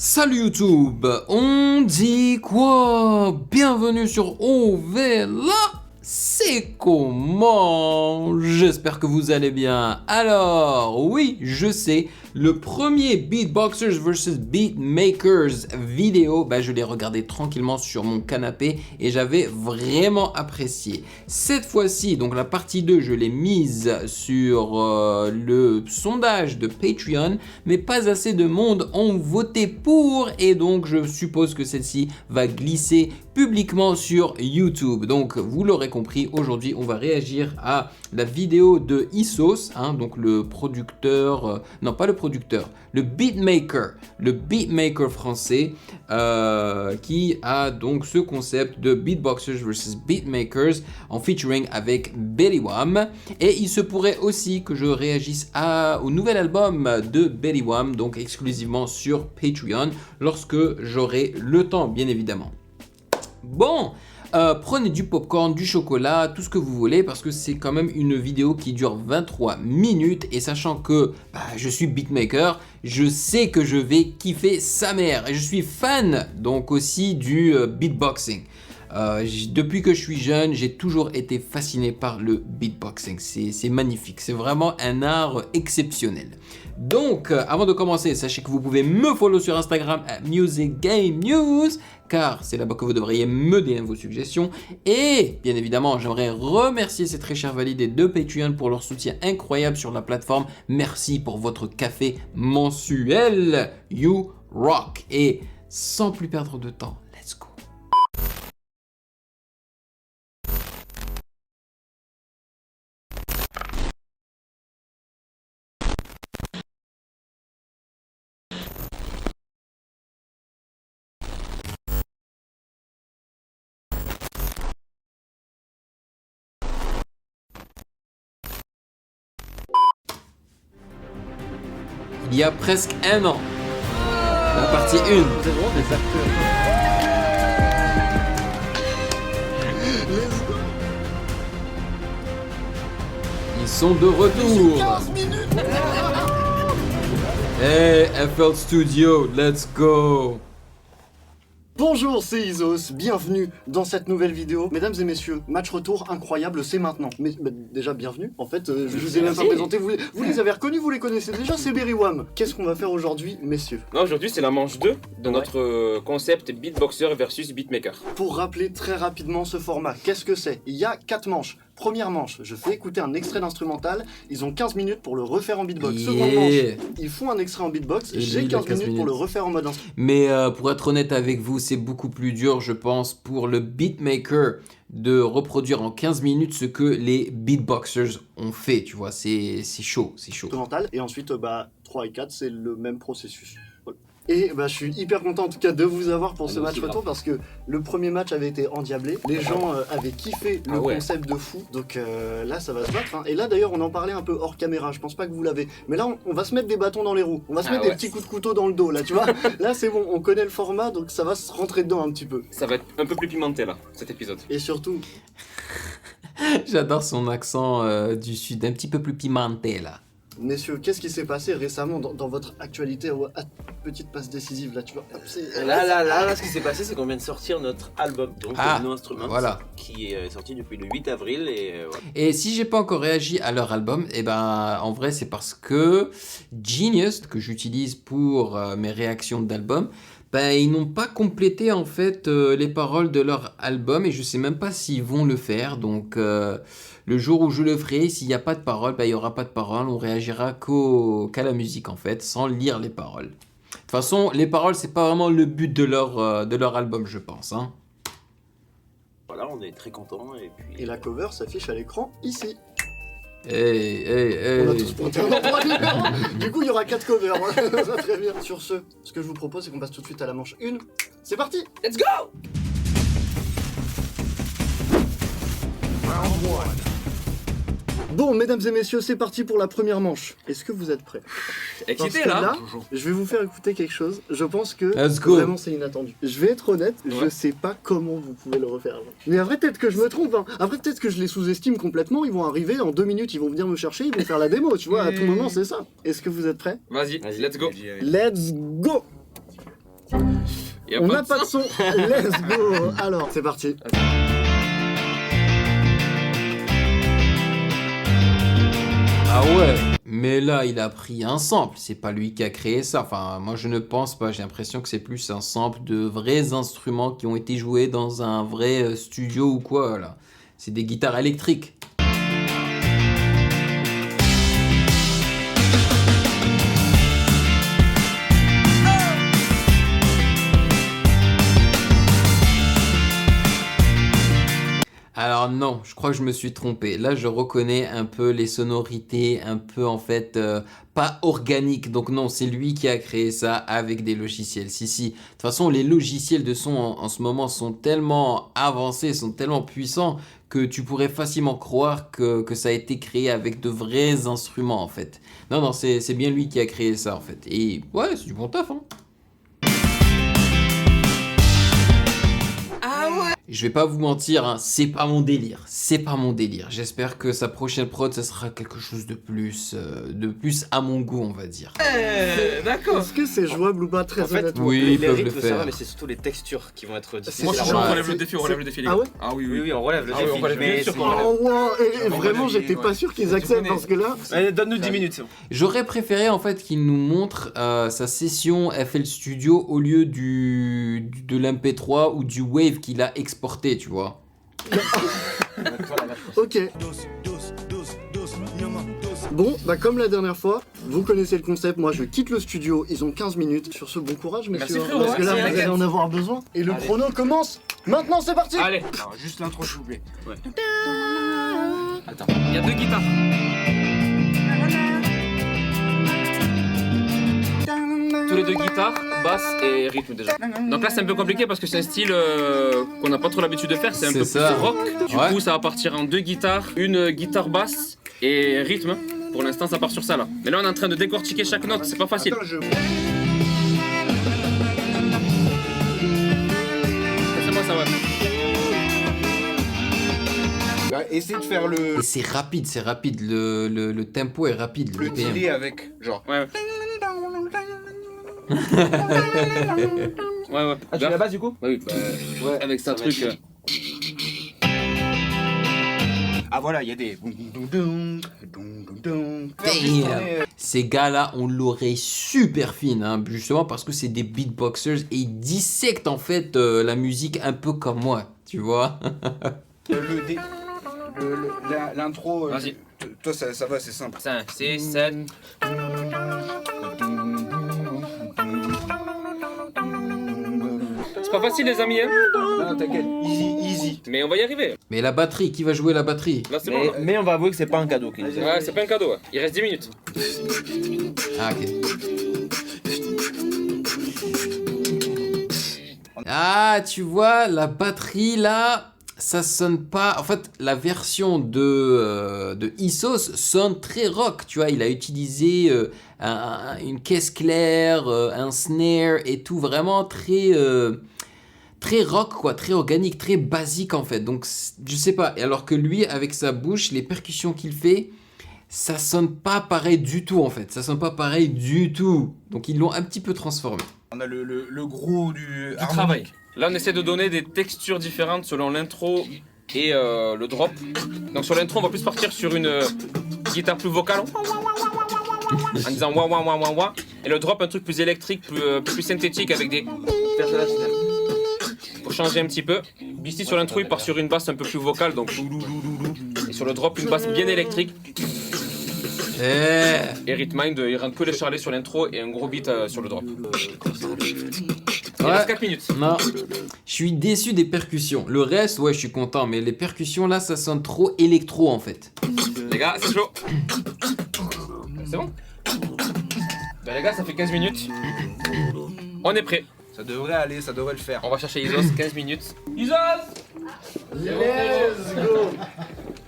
Salut YouTube, on dit quoi? Bienvenue sur OVLA, c'est comment? J'espère que vous allez bien. Alors, oui, je sais, le premier Beatboxers vs Beatmakers vidéo, je l'ai regardé tranquillement sur mon canapé et j'avais vraiment apprécié. Cette fois-ci, donc la partie 2, je l'ai mise sur le sondage de Patreon, mais pas assez de monde ont voté pour et donc je suppose que celle-ci va glisser publiquement sur YouTube. Donc vous l'aurez compris, aujourd'hui on va réagir à la vidéo de Issos, donc le producteur, non pas le producteur, le beatmaker français qui a donc ce concept de Beatboxers vs Beatmakers en featuring avec Belly Wham. Et il se pourrait aussi que je réagisse au nouvel album de Belly Wham, donc exclusivement sur Patreon, lorsque j'aurai le temps, bien évidemment. Bon, prenez du popcorn, du chocolat, tout ce que vous voulez parce que c'est quand même une vidéo qui dure 23 minutes et sachant que je suis beatmaker, je sais que je vais kiffer sa mère et je suis fan donc aussi du beatboxing. Depuis que je suis jeune, j'ai toujours été fasciné par le beatboxing. C'est magnifique, c'est vraiment un art exceptionnel. Donc, avant de commencer, sachez que vous pouvez me follow sur Instagram @musicgamenews, car c'est là-bas que vous devriez me donner vos suggestions. Et bien évidemment, j'aimerais remercier ces très chers validés de Patreon pour leur soutien incroyable sur la plateforme. Merci pour votre café mensuel. You rock. Et sans plus perdre de temps, let's go. Il y a presque un an, la partie 1. Vous êtes vraiment des acteurs. Ils sont de retour. 15 minutes. Hey, FL Studio, let's go. Bonjour, c'est Isos, bienvenue dans cette nouvelle vidéo. Mesdames et messieurs, match retour incroyable, c'est maintenant. Mais déjà, bienvenue. En fait, je vous ai même pas présenté, vous les avez reconnus, vous les connaissez déjà, c'est Belly Wham. Qu'est-ce qu'on va faire aujourd'hui, messieurs? Aujourd'hui, c'est la manche 2 de notre concept Beatboxer versus Beatmaker. Pour rappeler très rapidement ce format, qu'est-ce que c'est? Il y a 4 manches. Première manche, je fais écouter un extrait d'instrumental, ils ont 15 minutes pour le refaire en beatbox. Seconde manche, ils font un extrait en beatbox, j'ai 15 minutes pour le refaire en mode instrumental. Mais pour être honnête avec vous, c'est beaucoup plus dur, je pense, pour le beatmaker de reproduire en 15 minutes ce que les beatboxers ont fait, tu vois, c'est chaud, c'est chaud. Et ensuite, 3 et 4, c'est le même processus. Voilà. Et je suis hyper content en tout cas de vous avoir pour ce match retour parce que le premier match avait été endiablé, les gens avaient kiffé le concept de fou, donc là ça va se battre. Et là d'ailleurs on en parlait un peu hors caméra, je pense pas que vous l'avez, mais là on va se mettre des bâtons dans les roues, on va se mettre des petits coups de couteau dans le dos là, tu vois. Là c'est bon, on connaît le format donc ça va se rentrer dedans un petit peu. Ça va être un peu plus pimenté là, cet épisode. Et surtout... J'adore son accent du sud, un petit peu plus pimenté là. Messieurs, qu'est-ce qui s'est passé récemment dans votre actualité? Petite passe décisive là, tu vois. Là, ce qui s'est passé, c'est qu'on vient de sortir notre album, donc No Instruments, voilà, qui est sorti depuis le 8 avril. Et si j'ai pas encore réagi à leur album, en vrai, c'est parce que Genius, que j'utilise pour mes réactions d'album, ils n'ont pas complété en fait les paroles de leur album et je sais même pas s'ils vont le faire. Donc le jour où je le ferai, s'il n'y a pas de paroles, il n'y aura pas de paroles. On réagira qu'à la musique en fait, sans lire les paroles. De toute façon, les paroles, c'est pas vraiment le but de leur album, je pense. Voilà, on est très contents. Et la cover s'affiche à l'écran ici. Hey. On a tous pointé un endroit différent. Du coup, il y aura 4 covers. Ça très bien. Sur ce que je vous propose, c'est qu'on passe tout de suite à la manche 1. C'est parti. Let's go! Round 1. Bon, mesdames et messieurs, c'est parti pour la première manche. Est-ce que vous êtes prêts? Excité Parce que là? Je vais vous faire écouter quelque chose. Je pense que Let's go. vraiment c'est inattendu. Je vais être honnête, je sais pas comment vous pouvez le refaire avant. Mais après, peut-être que je me trompe. Après, peut-être que je les sous-estime complètement. Ils vont arriver en 2 minutes, ils vont venir me chercher, ils vont faire la démo, tu vois. À tout moment, c'est ça. Est-ce que vous êtes prêts? Vas-y, let's go. Let's go. On n'a pas de son. Let's go. Alors, c'est parti. Ah ouais, mais là il a pris un sample, c'est pas lui qui a créé ça. Enfin, moi je ne pense pas, j'ai l'impression que c'est plus un sample de vrais instruments qui ont été joués dans un vrai studio ou quoi là. C'est des guitares électriques. Alors non, je crois que je me suis trompé. Là, je reconnais un peu les sonorités, un peu en fait pas organiques. Donc non, c'est lui qui a créé ça avec des logiciels. Si. De toute façon, les logiciels de son en ce moment sont tellement avancés, sont tellement puissants que tu pourrais facilement croire que ça a été créé avec de vrais instruments en fait. Non, c'est bien lui qui a créé ça en fait. Et ouais, c'est du bon taf, hein. Je vais pas vous mentir, hein, c'est pas mon délire. J'espère que sa prochaine prod, ça sera quelque chose de plus à mon goût, on va dire. D'accord. Est-ce que c'est jouable ou pas, très honnêtement? Oui, ils peuvent le rythmes, ça va, faire. mais c'est surtout les textures qui vont être difficiles. Moi, je à suis chaud, on relever. relève le défi, les gars. Ah ouais? Ah oui, Oui, on relève le Ah oui, défi. on relève mais bien sûr c'est- qu'on relève. Oh, wow. Et On vraiment, relève, j'étais pas sûr qu'ils acceptent parce que là. Allez, donne-nous 10 minutes, c'est bon. J'aurais préféré en fait qu'il nous montre sa session FL Studio au lieu de l'MP3 ou du Wave qu'il a exporté, tu vois. Ok. Bon, bah comme la dernière fois, vous connaissez le concept, moi je quitte le studio, ils ont 15 minutes. Sur ce, bon courage messieurs, Merci, frérot, parce que là merci, vous allez en avoir besoin. Et le chrono commence maintenant, c'est parti. Allez. Alors, juste l'intro, s'il vous plaît. Attends, il y a deux guitares. Tous les deux guitares, basse et rythme déjà. Donc là c'est un peu compliqué parce que c'est un style qu'on n'a pas trop l'habitude de faire, c'est un C'est peu ça. plus rock. Du Ouais. coup ça va partir en deux guitares, une guitare basse et rythme. Pour l'instant ça part sur ça là. Mais là on est en train de décortiquer chaque note, c'est pas facile. Attends, C'est moi ça va. Essaye de faire le Et c'est rapide, le tempo est rapide, le BPM. delay avec, genre. Ouais. Ouais. Ah, tu fais la basse du coup? Oui, Ouais. avec ça va truc. être- Ah voilà, il y a des. Damn. Ces gars-là, on l'aurait super fine, hein, justement parce que c'est des beatboxers et ils dissectent en fait la musique un peu comme moi, tu vois. L'intro. Vas-y. Toi, ça va, c'est simple. 5, 6, 7. C'est pas facile les amis hein. Non, t'inquiète, easy. Mais on va y arriver. Mais la batterie, qui va jouer la batterie? Là c'est bon. Mais on va avouer que c'est pas un cadeau qu'il nous a. Ouais, c'est pas un cadeau. Ouais. Il reste 10 minutes. Ah, ok. Ah, tu vois, la batterie là, ça sonne pas. En fait, la version de Issos sonne très rock. Tu vois, il a utilisé une caisse claire, un snare et tout, vraiment très rock, quoi, très organique, très basique en fait. Donc, je sais pas. Et alors que lui, avec sa bouche, les percussions qu'il fait, ça sonne pas pareil du tout en fait. Ça sonne pas pareil du tout. Donc, ils l'ont un petit peu transformé. On a le gros du Travail. Là on essaie de donner des textures différentes selon l'intro et le drop. Donc sur l'intro on va plus partir sur une guitare plus vocale en disant wah wah wah wah wah. Et le drop un truc plus électrique, plus synthétique avec des... Pour changer un petit peu. Beastie sur l'intro il part sur une basse un peu plus vocale donc et sur le drop une basse bien électrique. Et Rhythmind il rentre que les charlets sur l'intro et un gros beat sur le drop. Il Ouais. reste 4 minutes. Non, je suis déçu des percussions. Le reste, ouais, je suis content, mais les percussions là, ça sonne trop électro en fait. Les gars, c'est chaud. C'est bon? Ben les gars, ça fait 15 minutes. On est prêt. Ça devrait aller, ça devrait le faire. On va chercher Isos, 15 minutes. Isos! Let's go.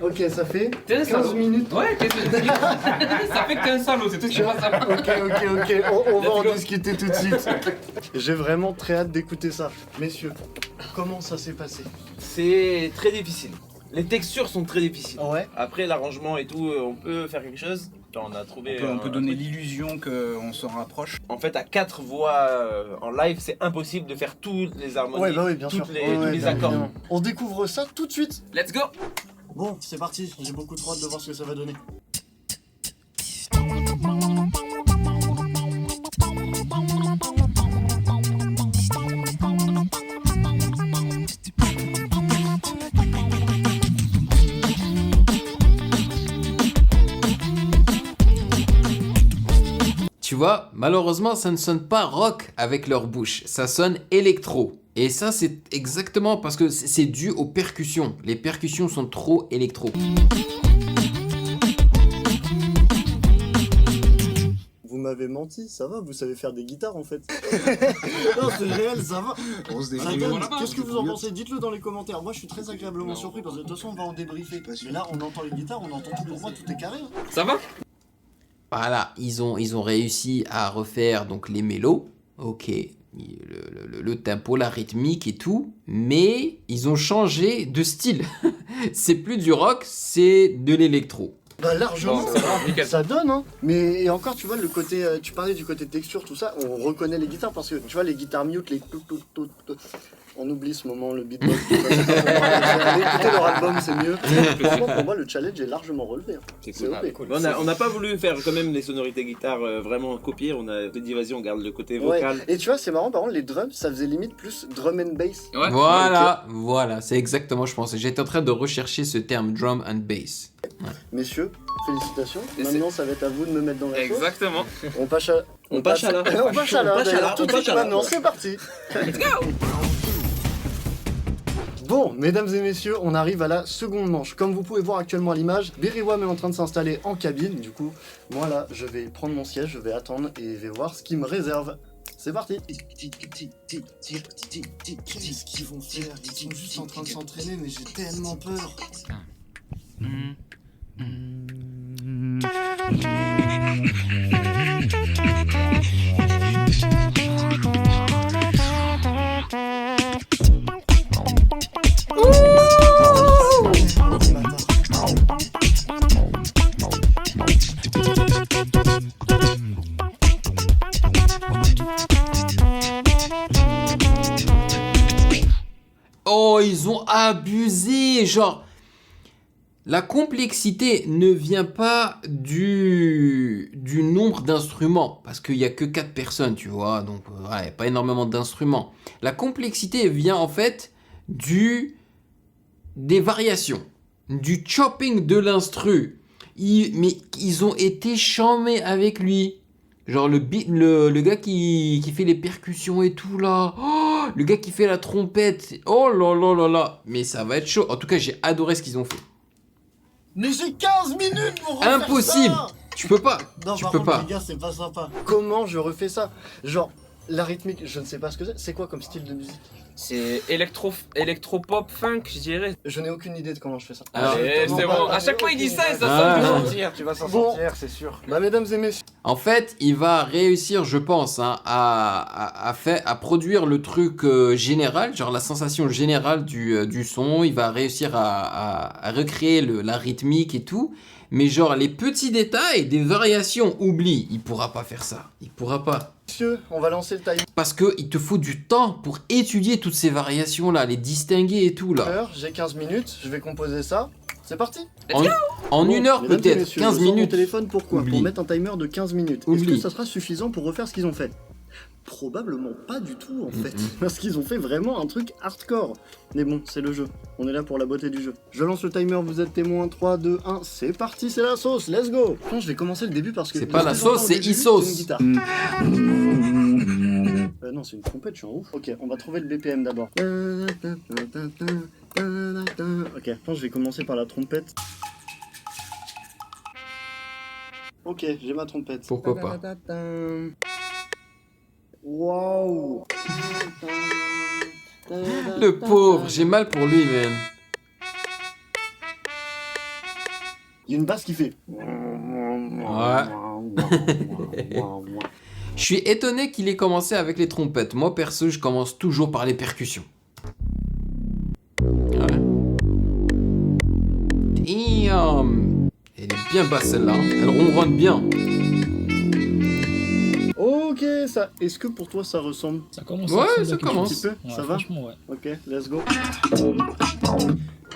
Ok, ça fait 15 minutes. Ouais, 15 minutes. Ça fait que t'es un salaud, c'est tout ce qui passe à Ok, on va Let's en go. discuter tout de suite. J'ai vraiment très hâte d'écouter ça. Messieurs, comment ça s'est passé? C'est très difficile. Les textures sont très difficiles. Ouais. Après l'arrangement et tout, on peut faire quelque chose. On a trouvé. On peut un donner truc. l'illusion qu'on s'en rapproche. En fait, à 4 voix en live, c'est impossible de faire toutes les harmonies, Ouais, bah oui, bien sûr. tous les bien accords. évidemment. On découvre ça tout de suite. Let's go. Bon, c'est parti. J'ai beaucoup trop hâte de voir ce que ça va donner. Tu vois, malheureusement, ça ne sonne pas rock avec leur bouche, ça sonne électro. Et ça, c'est exactement parce que c'est dû aux percussions. Les percussions sont trop électro. Vous m'avez menti, ça va, vous savez faire des guitares en fait. Non, c'est réel, ça va. On se Ça débrouille. donne. Qu'est-ce que vous en pensez? Dites-le dans les commentaires. Moi, je suis très agréablement surpris parce que de toute façon, on va en débriefer. Mais là, on entend les guitares, on entend tout. Pour moi, tout est carré. Ça va? Voilà, ils ont réussi à refaire donc les mélos, ok, le tempo, la rythmique et tout, mais ils ont changé de style. C'est plus du rock, c'est de l'électro. Bah largement, Bon, ça va, nickel. ça donne hein. Mais et encore tu vois le côté, tu parlais du côté texture tout ça, on reconnaît les guitares parce que tu vois les guitares mute, les tout. On oublie ce moment, le beatbox, tout ça, c'est pas pour moi. Allez écouter leur album, c'est mieux. Franchement, pour moi le challenge est largement relevé. Hein. C'est OP. cool. On n'a pas voulu faire quand même les sonorités guitare vraiment copier. On a dit vas-y, on garde le côté vocal. Ouais. Et tu vois c'est marrant par contre les drums ça faisait limite plus drum and bass. Ouais. Voilà, c'est exactement, je pensais. J'étais en train de rechercher ce terme drum and bass. Messieurs, félicitations. Et Maintenant ça va être à vous de me mettre dans la sauce. Exactement. On passe à... On passe à la- On passe à la... on passe à la- d'ailleurs, tout de on passe suite à la- maintenant, c'est parti. Bon, mesdames et messieurs, on arrive à la seconde manche. Comme vous pouvez voir actuellement à l'image, Beriwam est en train de s'installer en cabine. Du coup, moi là, je vais prendre mon siège, je vais attendre et je vais voir ce qu'il me réserve. C'est parti. Qu'est-ce qu'ils vont faire? Ils sont juste en train de s'entraîner, mais j'ai tellement peur. Oh, ils ont abusé, genre... La complexité ne vient pas du nombre d'instruments, parce qu'il n'y a que 4 personnes, tu vois, donc ouais, pas énormément d'instruments. La complexité vient en fait des variations, du chopping de l'instru. Mais ils ont été charmés avec lui. Genre le gars qui fait les percussions et tout là. Oh, le gars qui fait la trompette. Oh là là là là. Mais ça va être chaud. En tout cas, j'ai adoré ce qu'ils ont fait. Mais j'ai 15 minutes pour refaire Impossible. ça. Tu peux pas. Non, Tu par peux contre, pas. les gars, c'est pas sympa. Comment je refais ça? Genre, la rythmique, je ne sais pas ce que c'est. C'est quoi comme style de musique? C'est électro-pop funk, je dirais. Je n'ai aucune idée de comment je fais ça. Ah, Allez, Vraiment c'est pas, bon. À j'en ai chaque fois, il dit aucune ça et idée. ça Ah. sonne bien. Tu vas s'en Bon. sortir, c'est sûr. Bah, mesdames et messieurs, En fait, il va réussir, je pense, hein, à produire le truc général, genre la sensation générale du son. Il va réussir à recréer la rythmique et tout. Mais genre les petits détails, des variations, oublie. Il pourra pas faire ça. Il pourra pas. on va lancer le timer. Parce que il te faut du temps pour étudier toutes ces variations là, les distinguer et tout là. J'ai 15 minutes, je vais composer ça. C'est parti. En Bon, une heure mesdames et peut-être, messieurs, 15 je sors mon minutes. téléphone, pourquoi? Oublie. Pour mettre un timer de 15 minutes. Est-ce Oublie. que ça sera suffisant pour refaire ce qu'ils ont fait? Probablement pas du tout en fait. Mhm. Parce qu'ils ont fait vraiment un truc hardcore. Mais bon, c'est le jeu. On est là pour la beauté du jeu. Je lance le timer, vous êtes témoin. 3, 2, 1, c'est parti, c'est la sauce, let's go. Bon, je vais commencer le début parce que... C'est pas la ce que j'entends sauce, au c'est début, Isos. c'est une guitare. Non, c'est une trompette, je suis en ouf. Ok, on va trouver le BPM d'abord. Ok, attends, je vais commencer par la trompette. Ok, j'ai ma trompette. Pourquoi pas. Waouh. Le pauvre, j'ai mal pour lui même. Il y a une basse qui fait. Je suis étonné qu'il ait commencé avec les trompettes. Moi perso, je commence toujours par les percussions. Ouais. Damn. Et les bien basse celle-là, hein. Elle ronronne bien. Ok, ça. Est-ce que pour toi ça ressemble Ça commence. Ouais, à ça ressembler commence. un petit peu? Ouais, Ça va? franchement, ouais. Ok, let's go.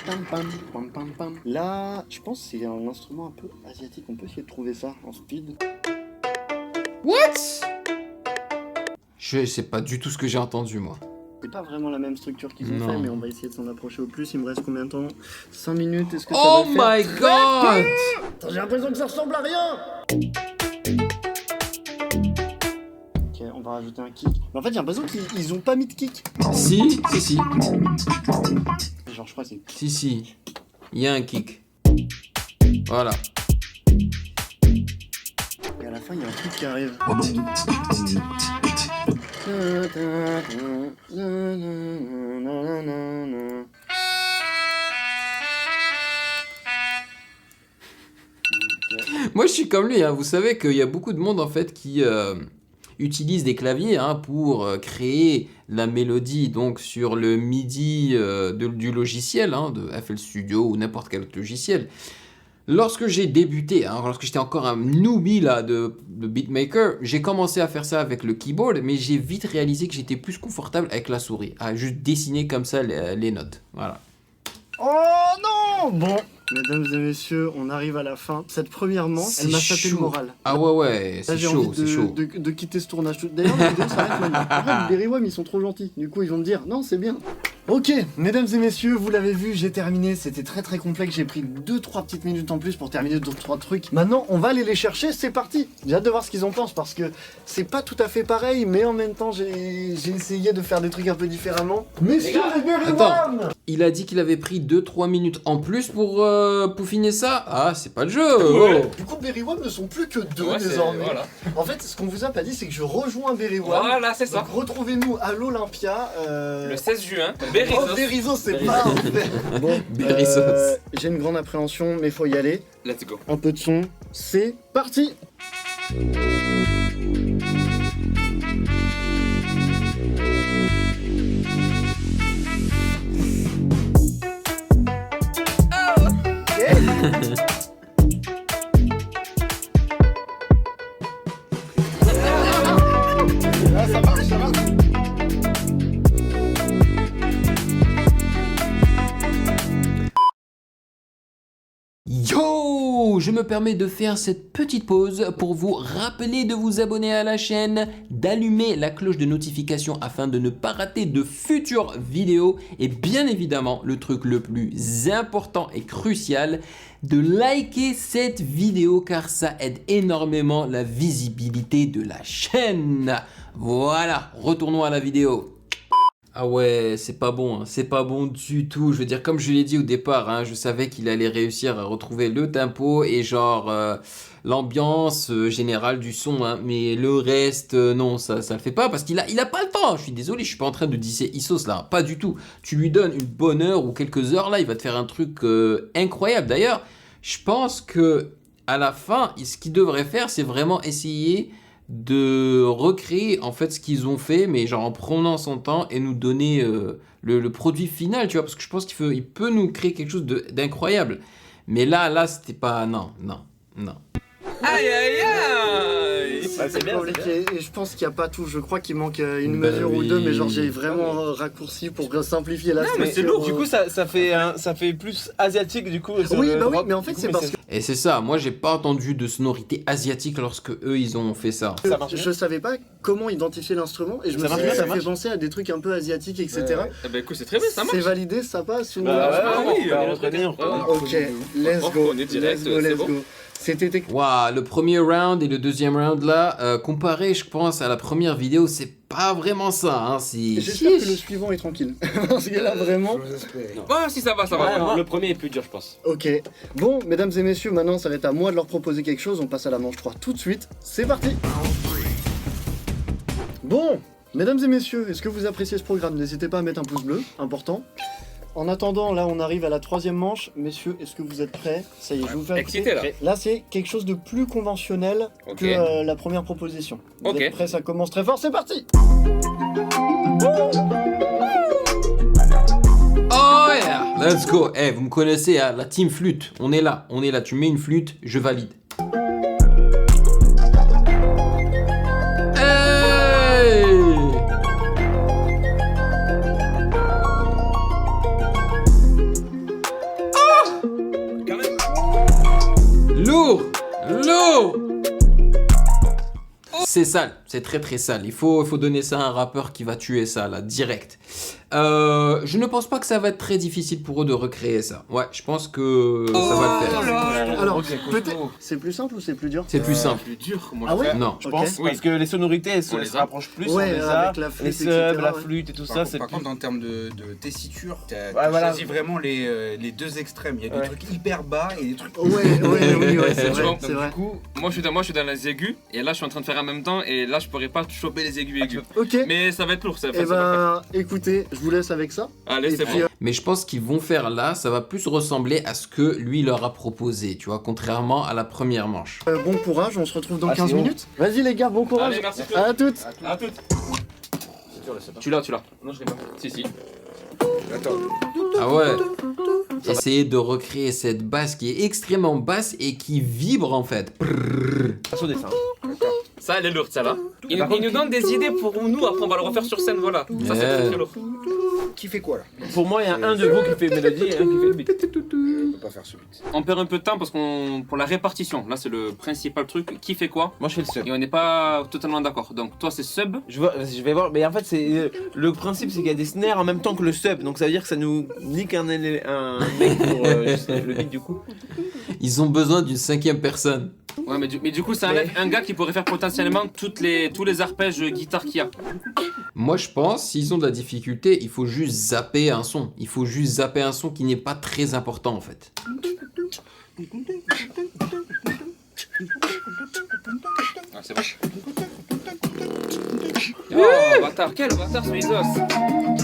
Pam, pam, pam, pam, pam. Là, je pense que c'est un instrument un peu asiatique. On peut essayer de trouver ça en speed. What? Je sais pas du tout ce que j'ai entendu, moi. C'est pas vraiment la même structure qu'ils ont Non. fait, mais on va essayer de s'en approcher au plus. Il me reste combien de temps? 5 minutes, est-ce que ça Oh va le faire? my god! Attends, j'ai l'impression que ça ressemble à rien. Ok, on va rajouter un kick. Mais en fait, j'ai l'impression qu'ils ont pas mis de kick. Si. Genre, je crois que c'est... Si. Il y a un kick. Voilà. Et à la fin, il y a un truc qui arrive. Moi, je suis comme lui, hein. Vous savez qu'il y a beaucoup de monde, en fait, qui utilise des claviers, hein, pour créer la mélodie, donc, sur le MIDI du logiciel, hein, de FL Studio ou n'importe quel autre logiciel. Lorsque j'ai débuté, hein, lorsque j'étais encore un newbie là, de beatmaker, j'ai commencé à faire ça avec le keyboard, mais j'ai vite réalisé que j'étais plus confortable avec la souris, à juste dessiner comme ça les notes. Voilà. Oh non! Bon, mesdames et messieurs, on arrive à la fin. Cette première manche, C'est elle m'a tapé le chaud. moral. Ah ouais, Là, c'est j'ai chaud, envie c'est chaud. de quitter ce tournage. D'ailleurs, la vidéo s'arrête maintenant. Arrête, Berry Wham, ils sont trop gentils. Du coup, ils vont me dire, non, c'est bien. Ok, mesdames et messieurs, vous l'avez vu, j'ai terminé. C'était très très complexe. J'ai pris 2-3 petites minutes en plus pour terminer 2-3 trucs. Maintenant, on va aller les chercher. C'est parti. J'ai hâte de voir ce qu'ils en pensent parce que c'est pas tout à fait pareil, mais en même temps, j'ai essayé de faire des trucs un peu différemment. Messieurs les Berry Wham! Il a dit qu'il avait pris 2-3 minutes en plus pour peaufiner ça. Ah, c'est pas le jeu. Oh. Du coup, Berry Wham ne sont plus que deux Ouais, c'est- désormais. voilà. En fait, ce qu'on vous a pas dit, c'est que je rejoins Berry Wham. Voilà, c'est ça. Donc retrouvez-nous à l'Olympia. Le 16 juin, Oh, Berizos. Berizos, c'est pas parfait. Bon, Berizos. j'ai une grande appréhension, mais faut y aller. Let's go. Un peu de son, c'est parti. Ah, ça marche, ça marche. Yo, je me permets de faire cette petite pause pour vous rappeler de vous abonner à la chaîne, d'allumer la cloche de notification afin de ne pas rater de futures vidéos et bien évidemment le truc le plus important et crucial, de liker cette vidéo car ça aide énormément la visibilité de la chaîne. Voilà, retournons à la vidéo. Ah ouais, c'est pas bon, hein. C'est pas bon du tout. Je veux dire, comme je l'ai dit au départ, hein, je savais qu'il allait réussir à retrouver le tempo et genre l'ambiance générale du son, hein. Mais le reste, non, ça le fait pas parce qu'il a pas le temps. Je suis désolé, je suis pas en train de disser Issos là, pas du tout. Tu lui donnes une bonne heure ou quelques heures là, il va te faire un truc incroyable. D'ailleurs, je pense que à la fin, ce qu'il devrait faire, c'est vraiment essayer de recréer en fait ce qu'ils ont fait, mais genre en prenant son temps et nous donner le produit final, tu vois, parce que je pense qu'il peut nous créer quelque chose d'incroyable. Mais là, c'était pas... Non. Aïe aïe aïe. c'est bien, c'est compliqué. Et je pense qu'il n'y a pas tout. Je crois qu'il manque une Bah mesure ou oui. deux, mais genre j'ai vraiment raccourci pour simplifier la mais c'est lourd. Du coup, ça fait plus asiatique du coup. sur Oui, le bah oui, drop. mais en fait Du coup, c'est parce que Et c'est ça, moi j'ai pas entendu de sonorité asiatique lorsque eux ils ont fait ça. Ça marche bien. je savais pas comment identifier l'instrument et je me Ça suis marche dit bien, ça ça fait marche. penser à des trucs un peu asiatiques, etc. Ouais. Eh ben écoute, c'est très bien, ça C'est marche. validé, ça passe ou... Bah oui, bah, on on reconnaît, on reconnaît. Ok, let's On go, reconnaît direct, let's go, c'est let's bon. go. C'était Waouh, le premier round et le deuxième round là, comparé je pense à la première vidéo, c'est pas vraiment ça, hein, c'est... J'espère que le suivant est tranquille. Parce que là vraiment... Ah si, ça va, ça va. Ouais, non, Le premier est plus dur, je pense. Ok. Bon, mesdames et messieurs, maintenant ça va être à moi de leur proposer quelque chose. On passe à la manche 3 tout de suite. C'est parti. Bon, mesdames et messieurs, est-ce que vous appréciez ce programme? N'hésitez pas à mettre un pouce bleu, important. En attendant, là on arrive à la troisième manche. Messieurs, est-ce que vous êtes prêts? Ça y est, je vous fais Excité là. Là, c'est quelque chose de plus conventionnel Ok. que la première proposition. Vous Ok. êtes prêts? Ça commence très fort, c'est parti. Oh yeah, Let's go. Eh, vous me connaissez, hein, la team flûte. On est là. Tu mets une flûte, je valide. Hey! Quand même. Lourd! C'est sale, c'est très très sale. Il faut donner ça à un rappeur qui va tuer ça là, direct. Je ne pense pas que ça va être très difficile pour eux de recréer ça. Ouais, je pense que ça va le faire. Alors, Ok, peut-être, c'est plus simple ou c'est plus dur? C'est plus simple. Plus dur, moi. Ah ouais? Non. Je Ok. pense, Oui. parce que les sonorités, elles On se les a. rapprochent plus. Ouais, on les a. avec la flûte, les etc., subs, la ouais. flûte et tout Par, ça, contre, c'est par plus... contre, en termes de tessiture, t'as voilà. choisi vraiment les deux extrêmes. Il y a des Ouais. trucs hyper bas et des trucs. Oui, c'est Tu vois, vrai, c'est vrai. Du coup, moi je suis dans les aigus et là je suis en train de faire en même temps et là je pourrais pas choper les aigus. Ok, Mais ça va être lourd, ça va et être ça. écoutez, je vous laisse avec ça. Allez, Et c'est puis, bon. Mais je pense qu'ils vont faire là, ça va plus ressembler à ce que lui leur a proposé, tu vois, contrairement à la première manche. Bon courage, on se retrouve dans Ah, 15 c'est bon. minutes. Vas-y les gars, bon courage. Allez, merci Claude. À toutes. À toutes. Tu l'as. Non, je l'ai pas. Si. Attends. Ah ouais. Essayez de recréer cette basse qui est extrêmement basse et qui vibre en fait. Prrrr. Sur dessin. Ça, elle est lourde, ça va. Il Par contre, nous donne des idées pour nous, après on va le refaire sur scène, voilà. Ça, c'est Yeah. très, très lourd. Qui fait quoi là? Pour moi, il y a un de vous qui fait mélodie et un qui fait le beat. Je peux pas faire ce beat. On perd un peu de temps parce pour la répartition, là c'est le principal truc. Qui fait quoi? Moi, je fais le sub. Et on n'est pas totalement d'accord. Donc toi c'est sub. Je vais voir, mais en fait, c'est le principe, c'est qu'il y a des snares en même temps que le sub, donc ça veut dire que ça nous nique un mec pour le beat du coup. Ils ont besoin d'une cinquième personne. Ouais, mais du coup c'est un gars qui pourrait faire potentiellement tous les arpèges guitare qu'il y a. Moi je pense, s'ils ont de la difficulté, il faut juste zapper un son. Il faut juste zapper un son qui n'est pas très important en fait. Ah, c'est bon. Oh bâtard, quel bâtard ce Isos.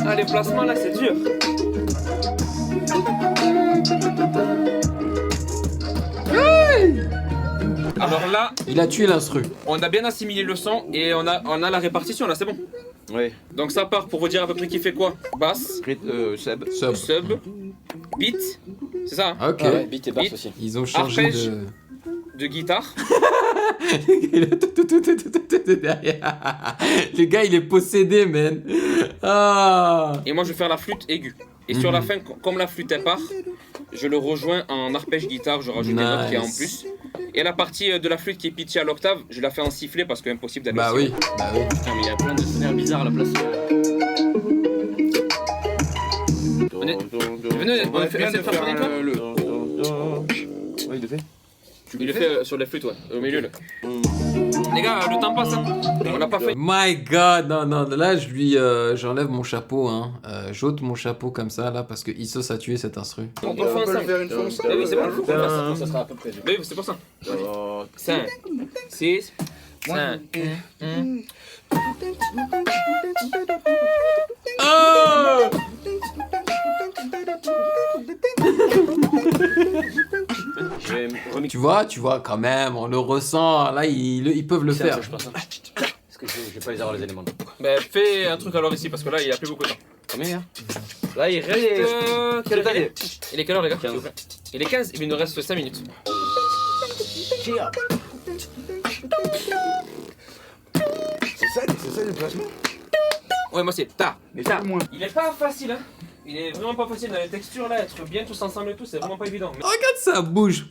Ah les placements là c'est dur. Alors là, Il a tué l'instru. on a bien assimilé le son et on a la répartition là, c'est bon. Ouais. Donc ça part pour vous dire à peu près qui fait quoi. Basse, Sub. Sub. sub, beat, c'est ça hein. Ok. Beat, Ils ont changé Arpège. de... de guitare. Il a tout derrière. Le gars il est possédé man. Ah. Et moi je vais faire la flûte aiguë. Et sur la fin, comme la flûte elle part, je le rejoins en arpège guitare, je rajoute des notes qu'il y a en Nice. plus. Et la partie de la flûte qui est pitchée à l'octave, je la fais en sifflet parce que impossible d'aller Bah aussi oui, bah oui. Putain, mais il y a plein de snares bizarres à la place. Venez, on Ouais, fait bien essaie de de faire faire tourner, le. Ouais, il le fait. Il le fait sur les flûtes, ouais, au milieu là. Les gars, le temps passe, hein. On l'a pas fait. My God, non, là je lui, j'enlève mon chapeau, hein. J'ôte mon chapeau comme ça là parce que Issos a tué cet instru. On peut faire le ça. faire une fois, ça. Mais oui, c'est bon, faut qu'on fasse ça. Ça sera à peu près. Mais oui, c'est pour ça. 5, 6, 5, Oh tu vois quand même, on le ressent. Là ils peuvent le faire. Parce que je vais pas les avoir les éléments. Bah fais un truc alors ici parce que là il y a plus beaucoup de temps. Combien Là, il reste. Quelle heure il est ? Il est quelle heure les gars s'il vous plaît ? Il est 15 et il nous reste 5 minutes. C'est ça le placement. Ouais moi c'est ta. Mais ta. fais moins. Il est pas facile hein. Il est vraiment pas facile dans les textures là, être bien tous ensemble et tout, c'est vraiment pas évident. Mais... Regarde ça bouge.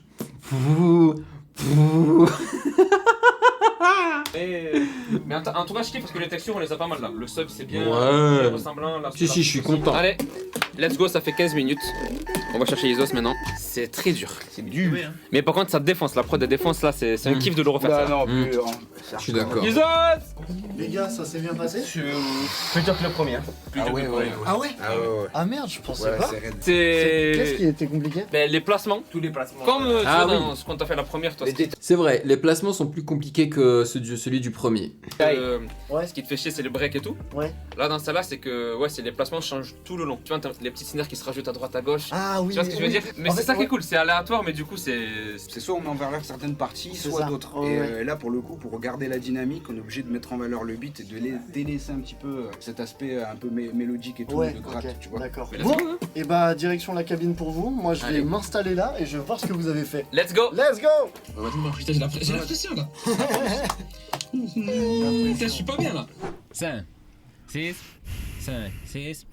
Mais en tout cas je kiffe parce que les textures on les a pas mal là. Le sub c'est bien, Ouais. bien ressemblant. Là, Si, je suis content. Allez, let's go, ça fait 15 minutes. On va chercher Isos maintenant. C'est très dur. C'est dur. Mais par contre ça défonce, la prod de défonce là, c'est un kiff de le refaire Bah ça. non, Hmm. plus. Je suis d'accord. Isos. Les gars, ça s'est bien passé? Plus dur que le premier. Hein. Ah ouais, ouais. Ah ouais? Ah ouais, ouais. Ah merde, je pensais Ouais, pas. c'est raide. Qu'est-ce qui C'est... était compliqué? Ben, les placements. Tous les placements. Comme tu Ah vois, oui. dans ce qu'on t'a fait la première, toi. C'est vrai, les placements sont plus compliqués que celui du premier. Ouais. Ce qui te fait chier, c'est le break et tout. Ouais. Là, dans celle-là, c'est que ouais, c'est les placements changent tout le long. Tu vois, des petites snares qui se rajoutent à droite à gauche. Ah oui. Tu vois ce que je veux dire? Mais En c'est fait, ça qui est ouais. cool, c'est aléatoire, mais du coup, c'est. C'est soit on met en valeur certaines parties, C'est soit ça. d'autres. Ouais, Et ouais. là, pour le coup, pour garder la dynamique, on est obligé de mettre en valeur le beat et de délaisser un petit peu cet aspect un peu mélodique et tout, Ouais, de gratte, ok, tu vois. d'accord. Mais let's Bon, go, hein. et bah direction la cabine pour vous. Moi je vais Allez. m'installer là et je vais voir ce que vous avez fait. Let's go! Let's go. Putain, j'ai la pression là. Putain, je suis pas bien là. 5, 6, 5, 6.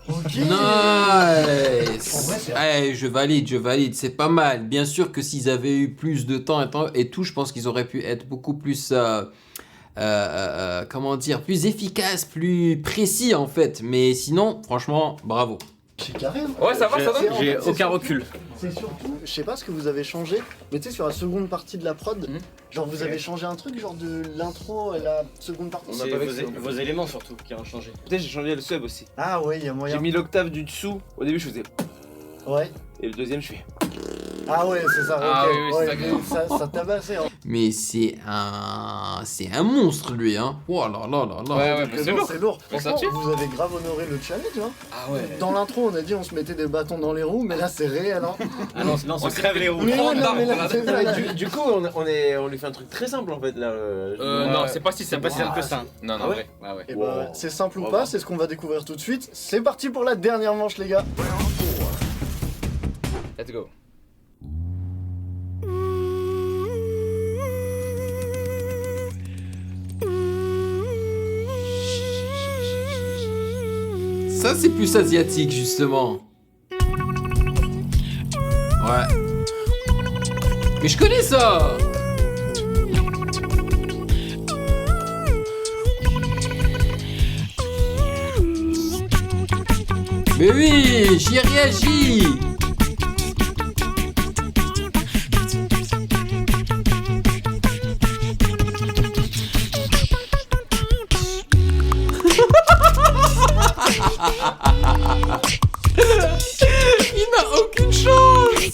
Ok. Nice. Je valide, c'est pas mal. Bien sûr que s'ils avaient eu plus de temps et tout, je pense qu'ils auraient pu être beaucoup plus, comment dire, plus efficaces, plus précis en fait. Mais sinon, franchement, bravo. C'est carré. Hein. Ouais, ça va, ça C'est- va? en J'ai fait, c'est aucun surtout- recul. C'est surtout, je sais pas ce que vous avez changé, mais tu sais sur la seconde partie de la prod, Mhm. genre vous avez changé un truc, genre de l'intro à la seconde partie. On a C'est pas vos, vexé. vos éléments surtout qui ont changé. Peut-être j'ai changé le sub aussi. Ah ouais, il y a moyen. J'ai mis l'octave du dessous. Au début, je faisais. Ouais. Et le deuxième, je fais. Ah ouais, c'est ça. Ah ok. oui, oui, c'est Ouais, ça que- mais ça tabassait. Hein. Mais c'est un monstre lui, hein. Oh là là là là. Ouais, ouais, Donc, mais c'est non, lourd. c'est lourd. Pense Franchement, là-dessus. vous avez grave honoré le challenge. Hein. Ah ouais. Dans l'intro, on a dit on se mettait des bâtons dans les roues, mais là c'est réel. Hein. Ah non, on se crève les roues. Mais Prends ouais, non, d'arbre, mais là, là. c'est ça, là. Du coup, on lui fait un truc très simple en fait là. Non, c'est pas si C'est simple pas si simple que ça. ça. Non, non, Ah ouais ouais. Ouais, ouais. Et Wow. bah, c'est simple ou On va pas, voir. c'est ce qu'on va découvrir tout de suite. C'est parti pour la dernière manche, les gars. Let's go. Ça c'est plus asiatique justement. Ouais. Mais je connais ça. Mais oui, j'y ai réagi. Il n'a aucune chance.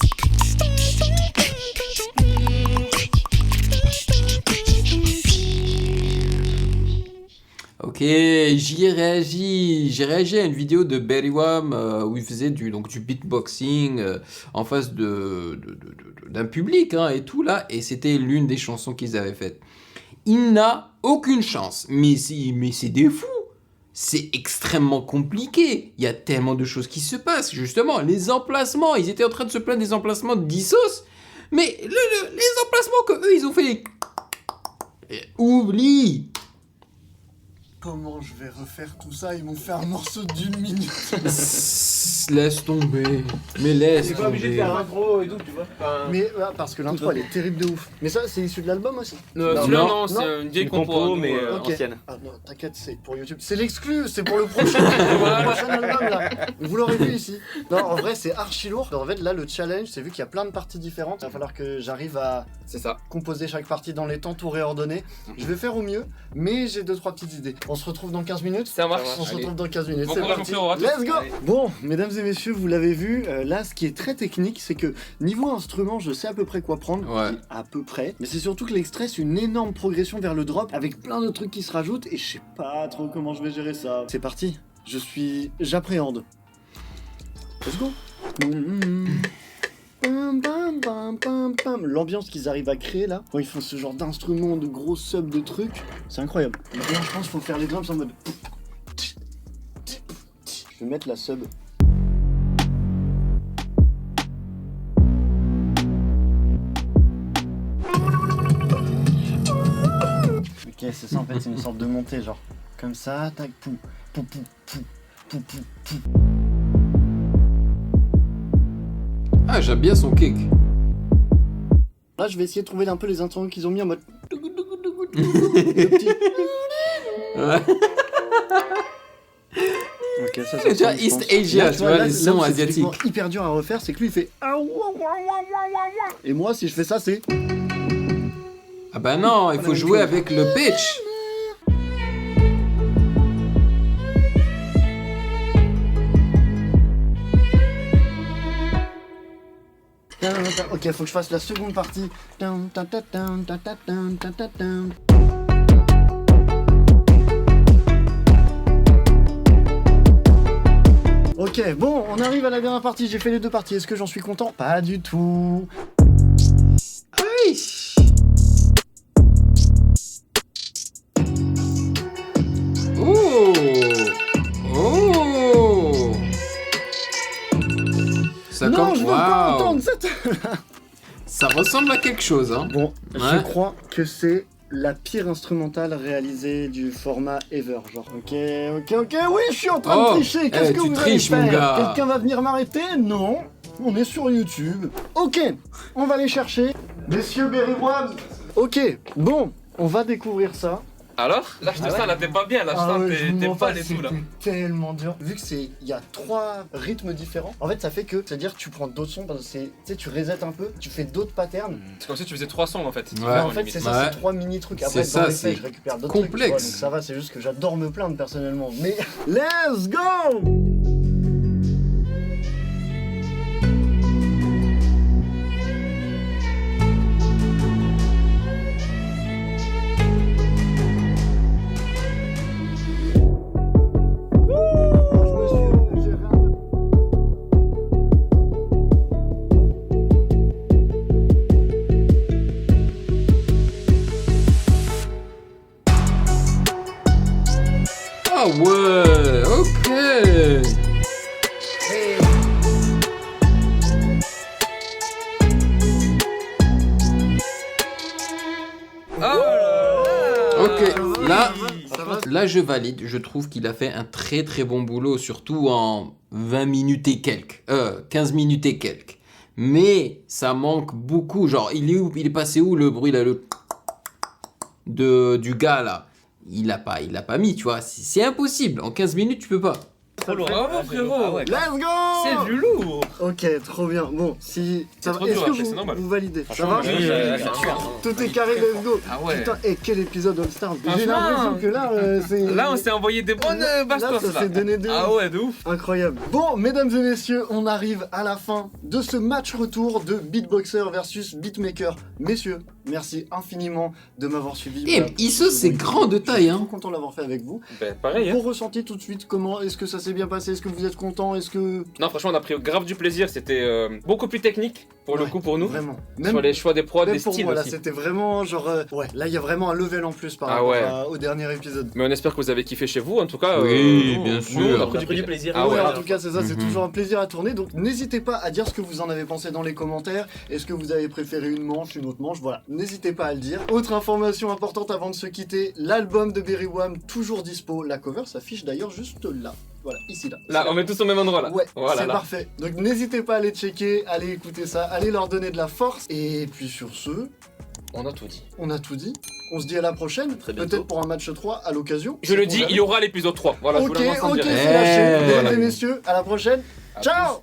Ok, j'y ai réagi. J'ai réagi à une vidéo de Berry Wham où il faisait du beatboxing en face d'un public hein, et tout là. Et c'était l'une des chansons qu'ils avaient faites. Il n'a aucune chance. Mais c'est des fous. C'est extrêmement compliqué. Il y a tellement de choses qui se passent. Justement, les emplacements. Ils étaient en train de se plaindre des emplacements de Dissos. Mais les emplacements que eux ils ont fait. Oublie. Comment je vais refaire tout ça? Ils m'ont fait un morceau d'1 minute. Laisse tomber. Mais laisse T'es pas obligé de tomber. faire l'intro et tout, tu vois. Enfin, Mais parce que l'intro elle est terrible de ouf. Mais ça, c'est issu de l'album aussi? Celui-là, non. non, c'est une vieille Une compo, compo, nous, mais ok. ancienne. Ah non, t'inquiète, c'est pour YouTube. C'est l'exclu, c'est pour le prochain, le prochain album là. Vous l'aurez vu ici. Non, en vrai, c'est archi lourd. En fait, là, le challenge, c'est vu qu'il y a plein de parties différentes. Il va falloir que j'arrive à C'est ça. composer chaque partie dans les temps tout réordonnés. Je vais faire au mieux, mais j'ai 2-3 petites idées. On se retrouve dans 15 minutes. Ça marche. On se Allez. retrouve dans 15 minutes. Bon C'est courage, parti. mon frérot, à tous. Let's go. Bon, mesdames et messieurs, vous l'avez vu. Là, ce qui est très technique, c'est que niveau instrument, je sais à peu près quoi prendre. Ouais. À peu près. Mais c'est surtout que l'extrait, c'est une énorme progression vers le drop avec plein de trucs qui se rajoutent et je sais pas trop comment je vais gérer ça. C'est parti. J'appréhende. Let's go. Bam, bam, bam, bam, bam. L'ambiance qu'ils arrivent à créer là, quand ils font ce genre d'instruments, de gros subs, de trucs, c'est incroyable. Maintenant, je pense qu'il faut faire les drums en mode. Je vais mettre la sub. Ok, c'est ça en fait, c'est une sorte de montée, genre comme ça, tac, pou, pou, pou, pou, pou, pou, pou. Ah, j'aime bien son kick. Là, je vais essayer de trouver un peu les instruments qu'ils ont mis en mode. Le petit. Ouais. Ok, ça Tu vois, ressemble, je East pense. Asia, Là, tu vois, là, les là sons où c'est asiatiques. typiquement hyper dur à refaire, c'est que lui il fait. Ah, ouah, ouah, ouah, ouah, ouah, ouah. Et moi, si je fais ça, c'est. Ah bah non, il faut jouer avec le pitch. Ok, faut que je fasse la seconde partie. Ok, bon, on arrive à la dernière partie. J'ai fait les deux parties. Est-ce que j'en suis content? Pas du tout. Aïe. Oh. Oh. Ça Non, comme- je veux pas Waouh. entendre cette... Ça ressemble à quelque chose, hein. Bon, je Ouais. crois que c'est la pire instrumentale réalisée du format ever. Genre, ok, oui, je suis en train Oh, de tricher. Qu'est-ce eh, que tu vous triches, allez mon faire? gars. Quelqu'un va venir m'arrêter? Non, on est sur YouTube. Ok, on va aller chercher. Messieurs Berry One. Ok, bon, on va découvrir ça. Alors, là, je te sens, là, t'es pas bien, là, je Ah sens ouais, que je t'es m'en pas passe, et tout, là. c'était tellement dur. Vu que il y a 3 rythmes différents, en fait, ça fait que, c'est-à-dire que tu prends d'autres sons, parce que tu sais, tu resets un peu, tu fais d'autres patterns. C'est comme si tu faisais 3 sons, en fait. Ouais. Mais en fait, c'est ça, Ouais. c'est 3 mini trucs. C'est Après, ça, dans les c'est faits, je récupère d'autres trucs. tu vois, complexe. donc ça va, c'est juste que j'adore me plaindre personnellement. Mais let's go! J'ai rien de- Ah ouais, ok. Ok, là, Ça va? là je valide. Je trouve qu'il a fait un très très bon boulot, surtout en 20 minutes et quelques. 15 minutes et quelques. Mais ça manque beaucoup. Genre, il est où, il est passé où le bruit là, du gars là? Il l'a pas mis, tu vois. C'est impossible. En 15 minutes, tu peux pas. Oh, bravo, frérot. Let's go! C'est du lourd. Ok, trop bien. Bon, si. Ça va. trop Est-ce dur, que après, c'est normal. vous validez? Ça va? oui, Tout est carré, let's go. Ah ouais. Putain, et quel épisode All-Star. J'ai Franchement, l'impression que là, c'est. Là, on s'est envoyé des bonnes Là, bastos, ça là. s'est donné de Ah ouf. ouais, de ouf. Incroyable. Bon, mesdames et messieurs, on arrive à la fin de ce match retour de Beatboxer versus Beatmaker. Messieurs, merci infiniment de m'avoir suivi. Eh, Voilà. Iso, c'est grand de taille, Je suis hein. trop content de l'avoir fait avec vous. Ben, pareil, hein. Vos ressentis tout de suite, comment est-ce que ça s'est bien passé? Est-ce que vous êtes content? Est-ce que. Non, franchement, on a pris grave du plaisir. C'était beaucoup plus technique, pour le Ouais, coup, pour nous. Vraiment. Sur les choix des prods, Même des pour styles moi, là, aussi. c'était vraiment genre. Ouais, là, il y a vraiment un level en plus par Ah rapport ouais. au dernier épisode. Mais on espère que vous avez kiffé chez vous, en tout cas. Oui, nous, bien nous, sûr. on a pris du plaisir. Ah Ouais, ouais. en tout cas, c'est ça, c'est Mhm. toujours un plaisir à tourner. Donc, n'hésitez pas à dire ce que vous en avez pensé dans les commentaires. Est-ce que vous avez préféré une manche, une autre manche? Voilà, n'hésitez pas à le dire. Autre information importante avant de se quitter, l'album de Berry Wham, toujours dispo. La cover s'affiche d'ailleurs juste là. Voilà, ici, là. Là, on met tous au même endroit, là. Ouais, Voilà, c'est là. parfait. Donc, n'hésitez pas à aller checker, allez écouter ça, allez leur donner de la force. Et puis, sur ce, On a tout dit. on a tout dit. On se dit à la prochaine, bientôt. peut-être pour un match 3 à l'occasion. Je le Sait-on dis, jamais. il y aura l'épisode 3. Voilà, je Ok, vous l'annonce en ok, direct. c'est lâché. Eh, Mesdames voilà. et messieurs, à la prochaine. À Ciao!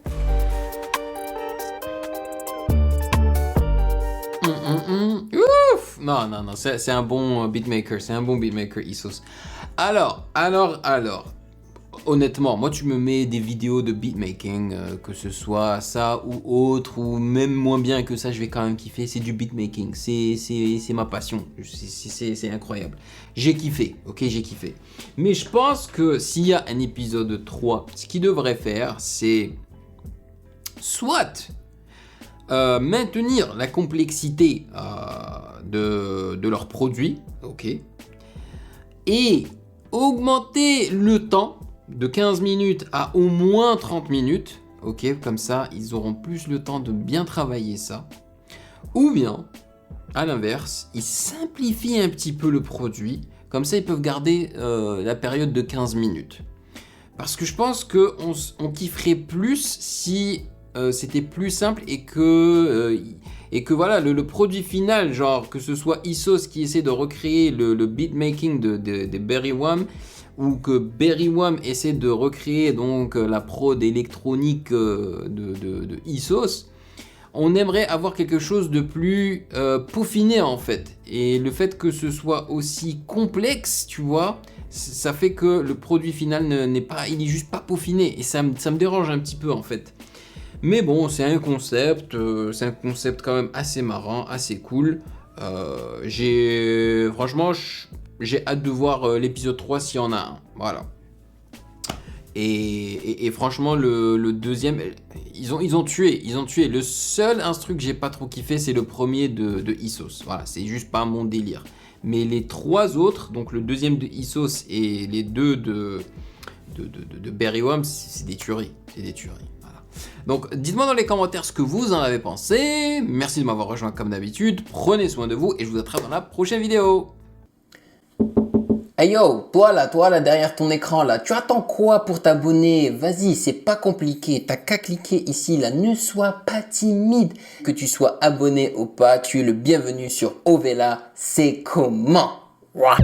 Ouf! Non, non, non, c'est un bon beatmaker, c'est un bon beatmaker, Isos. Alors, honnêtement, moi tu me mets des vidéos de beatmaking, que ce soit ça ou autre, ou même moins bien que ça, je vais quand même kiffer, c'est du beatmaking, c'est ma passion, c'est incroyable. J'ai kiffé, ok, j'ai kiffé. Mais je pense que s'il y a un épisode 3, ce qu'il devrait faire, c'est soit maintenir la complexité de leurs produits, ok, et augmenter le temps de 15 minutes à au moins 30 minutes, ok, comme ça ils auront plus le temps de bien travailler ça, ou bien, à l'inverse, ils simplifient un petit peu le produit, comme ça ils peuvent garder la période de 15 minutes. Parce que je pense qu'on kifferait plus si c'était plus simple et que voilà, le produit final, genre que ce soit Isos qui essaie de recréer le beatmaking de Berry Wham, ou que Berry Wham essaie de recréer donc la prod électronique de Isos, on aimerait avoir quelque chose de plus peaufiné en fait. Et le fait que ce soit aussi complexe, tu vois, ça fait que le produit final il est juste pas peaufiné. Et ça me dérange un petit peu en fait. Mais bon, c'est un concept quand même assez marrant, assez cool. Franchement, j'ai hâte de voir l'épisode 3 s'il y en a un. Voilà. Et franchement, le deuxième, ils ont tué. Le seul instru que j'ai pas trop kiffé, c'est le premier de Issos. Voilà, c'est juste pas mon délire. Mais les 3 autres, donc le deuxième de Issos et les 2 de Berrywam, c'est des tueries. C'est des tueries. Voilà. Donc, dites-moi dans les commentaires ce que vous en avez pensé. Merci de m'avoir rejoint comme d'habitude. Prenez soin de vous et je vous attrape dans la prochaine vidéo. Hey yo, toi là, derrière ton écran là, tu attends quoi pour t'abonner? Vas-y, c'est pas compliqué, t'as qu'à cliquer ici là, ne sois pas timide. Que tu sois abonné ou pas, tu es le bienvenu sur Ovela, c'est comment? Ouah.